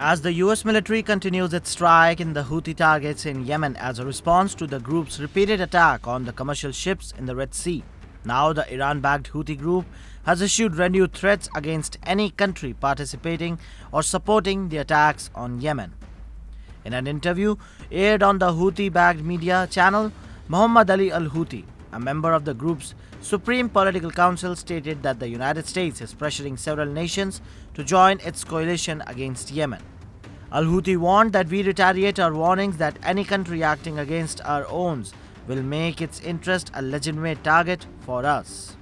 As the US military continues its strike in the Houthi targets in Yemen as a response to the group's repeated attack on the commercial ships in the Red Sea, now the Iran-backed Houthi group has issued renewed threats against any country participating or supporting the attacks on Yemen. In an interview aired on the Houthi-backed media channel, Mohammed Ali al-Houthi, a member of the group's Supreme Political Council, stated that the United States is pressuring several nations to join its coalition against Yemen. Al-Houthi warned that we reiterate our warnings that any country acting against our own will make its interest a legitimate target for us.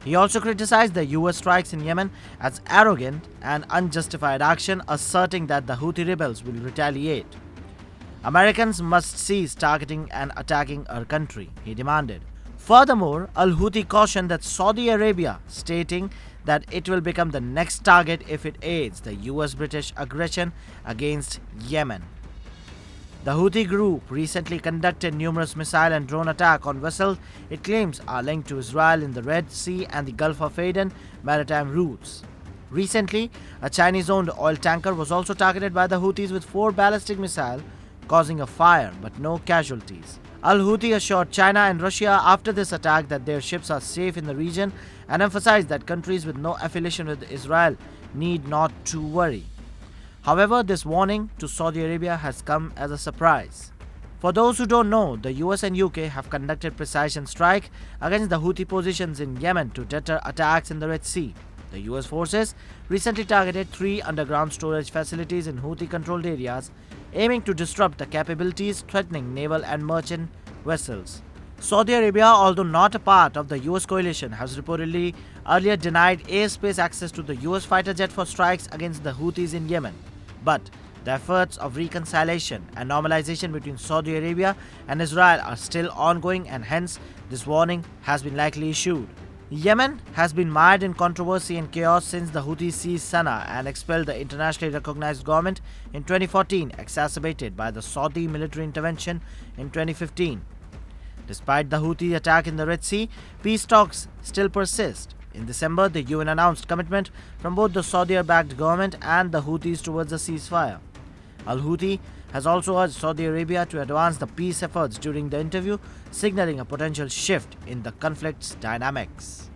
He also criticized the US strikes in Yemen as arrogant and unjustified action, asserting that the Houthi rebels will retaliate. Americans must cease targeting and attacking our country, he demanded. Furthermore, al-Houthi cautioned that Saudi Arabia, stating that it will become the next target if it aids the US-British aggression against Yemen. The Houthi group recently conducted numerous missile and drone attacks on vessels it claims are linked to Israel in the Red Sea and the Gulf of Aden maritime routes. Recently, a Chinese-owned oil tanker was also targeted by the Houthis with 4 ballistic missiles, causing a fire but no casualties. Al-Houthi assured China and Russia after this attack that their ships are safe in the region and emphasized that countries with no affiliation with Israel need not to worry. However, this warning to Saudi Arabia has come as a surprise. For those who don't know, the US and UK have conducted precision strike against the Houthi positions in Yemen to deter attacks in the Red Sea. The US forces recently targeted 3 underground storage facilities in Houthi-controlled areas, aiming to disrupt the capabilities threatening naval and merchant vessels. Saudi Arabia, although not a part of the US coalition, has reportedly earlier denied airspace access to the US fighter jet for strikes against the Houthis in Yemen. But the efforts of reconciliation and normalization between Saudi Arabia and Israel are still ongoing, and hence this warning has been likely issued. Yemen has been mired in controversy and chaos since the Houthis seized Sana'a and expelled the internationally recognized government in 2014, exacerbated by the Saudi military intervention in 2015. Despite the Houthi attack in the Red Sea, peace talks still persist. In December, the UN announced commitment from both the Saudi-backed government and the Houthis towards a ceasefire. Al-Houthi has also urged Saudi Arabia to advance the peace efforts during the interview, signaling a potential shift in the conflict's dynamics.